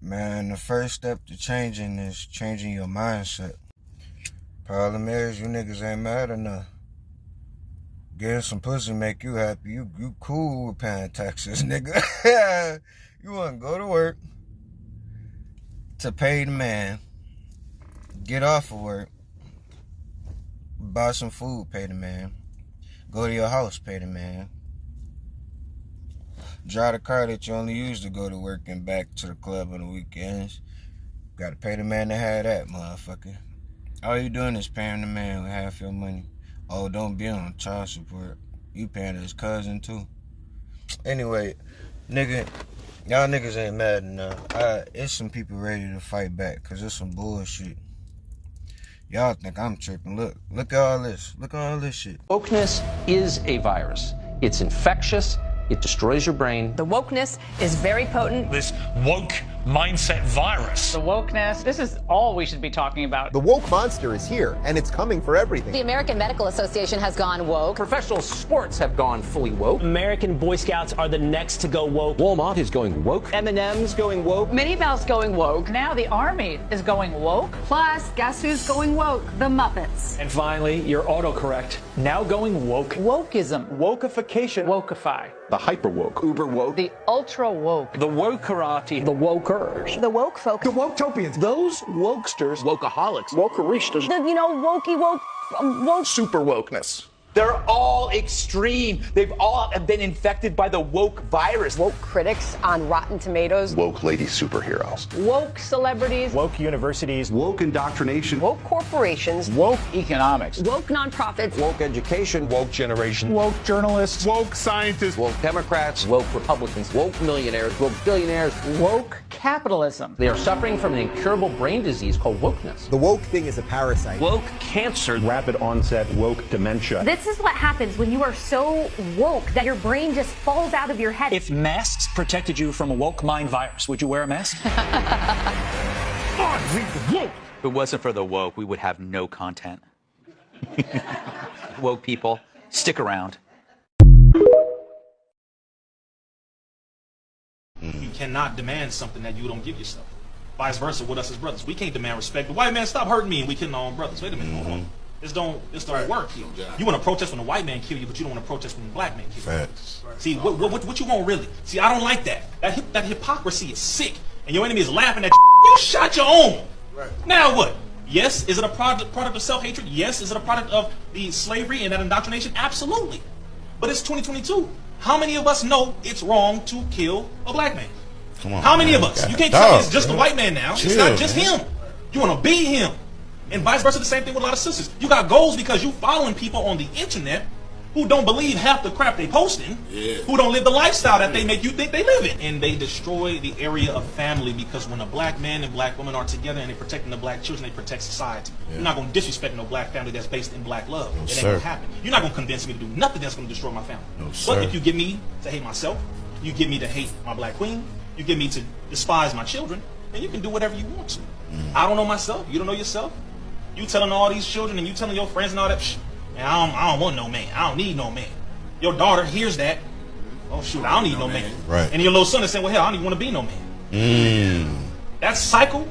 Man, the first step to changing is changing your mindset. Problem is, you niggas ain't mad enough. Getting some pussy make you happy. You cool with paying taxes, nigga. You want to go to work to pay the man, get off of work, buy some food, pay the man, go to your house, pay the man, drive the car that you only use to go to work and back to the club on the weekends. Gotta pay the man to have that, motherfucker. All you doing is paying the man with half your money. Oh, don't be on child support. You paying his cousin too. Anyway, nigga, y'all niggas ain't mad enough. It's some people ready to fight back, cause it's some bullshit. Y'all think I'm tripping. Look at all this. Look at all this shit. Wokeness is a virus. It's infectious. It destroys your brain. The wokeness is very potent. This woke mindset virus. The wokeness, this is all we should be talking about. The woke monster is here, and it's coming for everything. The American Medical Association has gone woke. Professional sports have gone fully woke. American Boy Scouts are the next to go woke. Walmart is going woke. M&M's going woke. Minnie Belle's going woke. Now the Army is going woke. Plus, guess who's going woke? The Muppets. And finally, your autocorrect, now going woke. Wokeism. Wokeification. Wokify. The hyper woke, uber woke, The ultra woke. The wokerati. The wokers. The woke folk. The woketopians. Those wokesters. Wokeaholics. Wokeristas. The, wokey woke. super wokeness. They're all extreme. They've all been infected by the woke virus. Woke critics on Rotten Tomatoes. Woke lady superheroes. Woke celebrities. Woke universities. Woke indoctrination. Woke corporations. Woke economics. Woke nonprofits. Woke education. Woke generation. Woke journalists. Woke scientists. Woke Democrats. Woke Republicans. Woke millionaires. Woke billionaires. Woke capitalism. They are suffering from an incurable brain disease called wokeness. The woke thing is a parasite. Woke cancer. Rapid onset woke dementia. This is what happens when you are so woke that your brain just falls out of your head. If masks protected you from a woke mind virus, would you wear a mask? If it wasn't for the woke, we would have no content. Woke people, stick around. You cannot demand something that you don't give yourself. Vice versa with us as brothers. We can't demand respect. The white man, stop hurting me, and we killing our own brothers. Wait a minute, hold on. This don't work here. You want to protest when a white man kill you, but you don't want to protest when a black man kill you. Facts. See, what you want really? See, I don't like that. That hypocrisy is sick. And your enemy is laughing at you. You shot your own. Right. Now what? Yes, is it a product of self-hatred? Yes, is it a product of the slavery and that indoctrination? Absolutely. But it's 2022. How many of us know it's wrong to kill a black man? Come on, How many man. of us? You can't tell me it's just the white man now. Chill, it's not just man. him. You want to be him. And vice versa, the same thing with a lot of sisters. You got goals because you following people on the internet who don't believe half the crap they posting, who don't live the lifestyle that they make you think they live in. And they destroy the area of family because when a black man and black woman are together and they're protecting the black children, they protect society. You're not going to disrespect no black family that's based in black love. It ain't going to happen. You're not going to convince me to do nothing that's going to destroy my family. But if you get me to hate myself, you get me to hate my black queen, you get me to despise my children, then you can do whatever you want to. I don't know myself. You don't know yourself. You telling all these children and you telling your friends and all that, man, I don't want no man. I don't need no man. Your daughter hears that. Oh, shoot, I don't need no man. Right. And your little son is saying, well, hell, I don't even want to be no man. That cycle,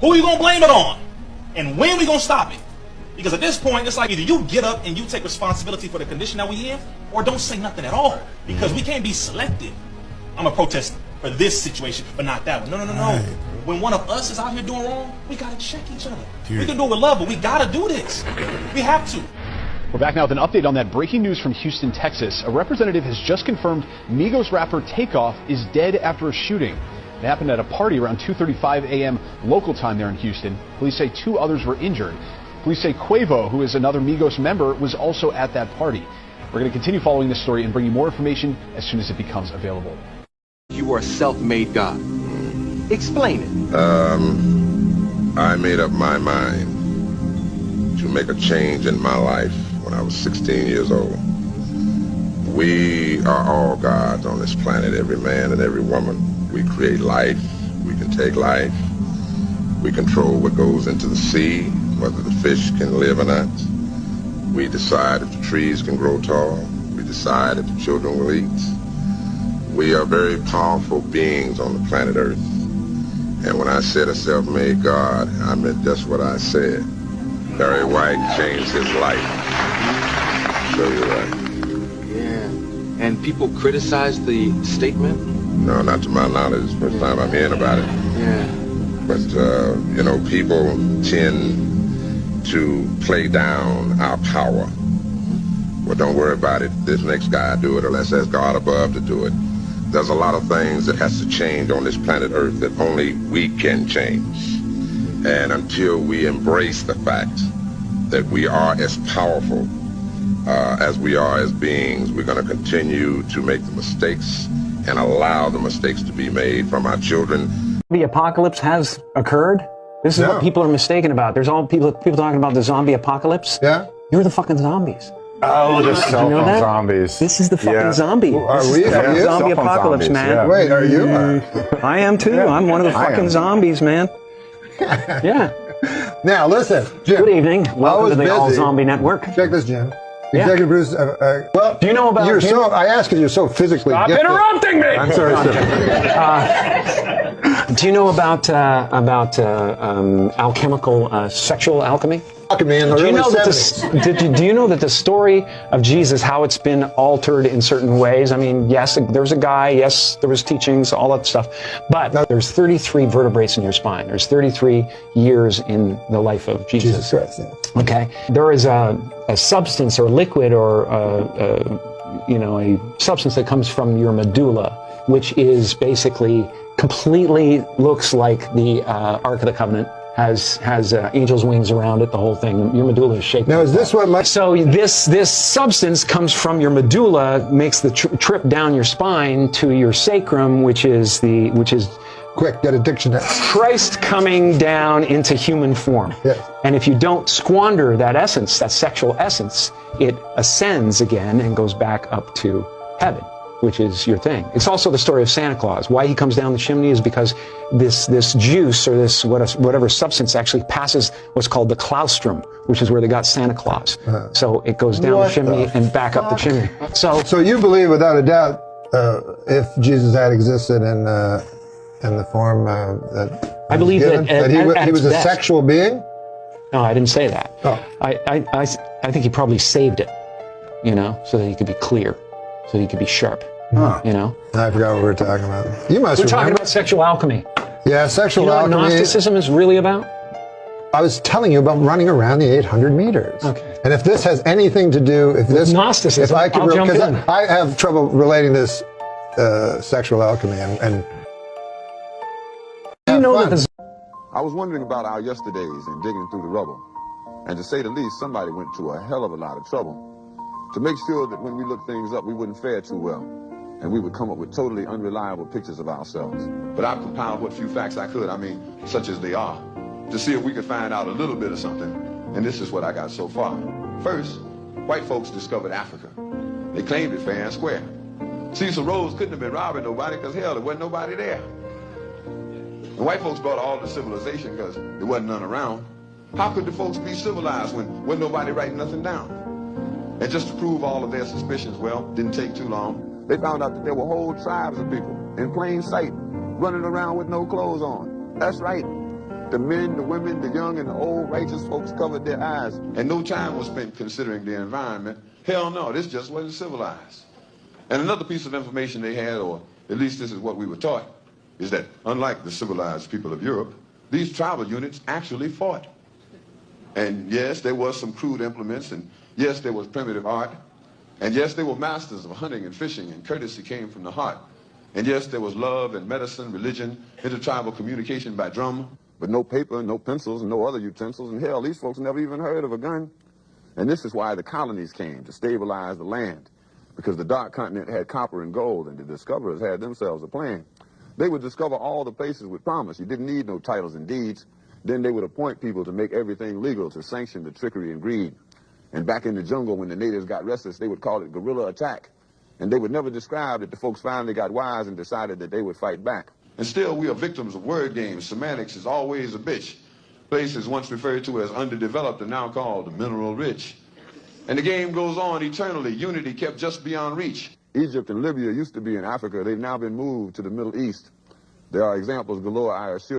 who are you going to blame it on? And when we going to stop it? Because at this point, it's like either you get up and you take responsibility for the condition that we in, or don't say nothing at all. Because we can't be selective. I'm a protest for this situation, but not that one. No. Right. When one of us is out here doing wrong, we gotta check each other. We can do it with love, but we gotta do this. We have to. We're back now with an update on that breaking news from Houston, Texas. A representative has just confirmed Migos rapper Takeoff is dead after a shooting. It happened at a party around 2:35 a.m. local time there in Houston. Police say 2 others were injured. Police say Quavo, who is another Migos member, was also at that party. We're going to continue following this story and bring you more information as soon as it becomes available. You are a self-made God. Explain it. I made up my mind to make a change in my life when I was 16 years old. We are all gods on this planet, every man and every woman. We create life, we can take life, we control what goes into the sea, whether the fish can live or not. We decide if the trees can grow tall, we decide if the children will eat. We are very powerful beings on the planet Earth. And when I said a self-made God, I meant just what I said. Barry White changed his life. So you're right. Yeah. And people criticize the statement? No, not to my knowledge. It's the first time I'm hearing about it. Yeah. But, you know, people tend to play down our power. Well, don't worry about it. This next guy do it, or let's ask God above to do it. There's a lot of things that has to change on this planet Earth that only we can change. And until we embrace the fact that we are as powerful as we are as beings, we're going to continue to make the mistakes and allow the mistakes to be made from our children. The apocalypse has occurred. This is what people are mistaken about. There's all people talking about the zombie apocalypse. Yeah. You're the fucking zombies. Oh, the cell you know phone zombies. This is the fucking zombie. Are this we? is the fucking zombie apocalypse, man. Yeah. Wait, are you? I am too. I'm one of the fucking zombies, man. Yeah. Now, listen, Jim. Good evening. Welcome to the All Zombie Network. Check this, Jim. Executive producer. Well, do you know about? You're so. I asked because you're so physically. Stop gifted. interrupting me. I'm sorry, sir. Do you know about alchemical sexual alchemy? Alchemy in the early 70s. Do you know that the story of Jesus, how it's been altered in certain ways? I mean, yes, there's a guy. Yes, there was teachings, all that stuff. But there's 33 vertebrae in your spine. There's 33 years in the life of Jesus. Christ, yeah. Okay. There is a substance or liquid or a substance that comes from your medulla, which is basically completely looks like the Ark of the Covenant. Has angel's wings around it, the whole thing. Your medulla is shaped. Now, is this what my... So this substance comes from your medulla, makes the trip down your spine to your sacrum, which is Quick, get a dictionary. Christ coming down into human form. Yes. And if you don't squander that essence, that sexual essence, it ascends again and goes back up to heaven, which is your thing. It's also the story of Santa Claus. Why he comes down the chimney is because this juice or this whatever substance actually passes what's called the claustrum, which is where they got Santa Claus. So it goes down the chimney and back up the chimney. So you believe without a doubt, if Jesus had existed in the form that I believe given, that he was a sexual being? No, I didn't say that. Oh. I think he probably saved it, so that he could be clear, so that he could be sharp. Huh. I forgot what we were talking about. You must We're talking about sexual alchemy. Yeah, sexual alchemy. alchemy. What Gnosticism is really about? I was telling you about running around the 800 meters. Okay. And if this has anything to do, if Gnosticism, if I could, I'll jump in. I have trouble relating this sexual alchemy and you know that I was wondering about our yesterdays and digging through the rubble. And to say the least, somebody went to a hell of a lot of trouble to make sure that when we looked things up, we wouldn't fare too well. And we would come up with totally unreliable pictures of ourselves. But I've compiled what few facts I could, such as they are, to see if we could find out a little bit of something. And this is what I got so far. First, white folks discovered Africa. They claimed it fair and square. Cecil Rhodes couldn't have been robbing nobody because, hell, there wasn't nobody there. The white folks brought all the civilization because there wasn't none around. How could the folks be civilized when wasn't nobody writing nothing down? And just to prove all of their suspicions, well, didn't take too long. They found out that there were whole tribes of people in plain sight running around with no clothes on. That's right. The men, the women, the young, and the old righteous folks covered their eyes. And no time was spent considering the environment. Hell no, this just wasn't civilized. And another piece of information they had, or at least this is what we were taught, is that unlike the civilized people of Europe, these tribal units actually fought. And yes, there was some crude implements, and yes, there was primitive art, and yes, they were masters of hunting and fishing, and courtesy came from the heart. And yes, there was love and medicine, religion, intertribal communication by drum, but no paper, no pencils, and no other utensils, and hell, these folks never even heard of a gun. And this is why the colonies came, to stabilize the land, because the dark continent had copper and gold, and the discoverers had themselves a plan. They would discover all the places with promise. You didn't need no titles and deeds. Then they would appoint people to make everything legal to sanction the trickery and greed. And back in the jungle, when the natives got restless, they would call it guerrilla attack. And they would never describe that the folks finally got wise and decided that they would fight back. And still, we are victims of word games. Semantics is always a bitch. Places once referred to as underdeveloped are now called mineral rich. And the game goes on eternally. Unity kept just beyond reach. Egypt and Libya used to be in Africa. They've now been moved to the Middle East. There are examples galore. I assure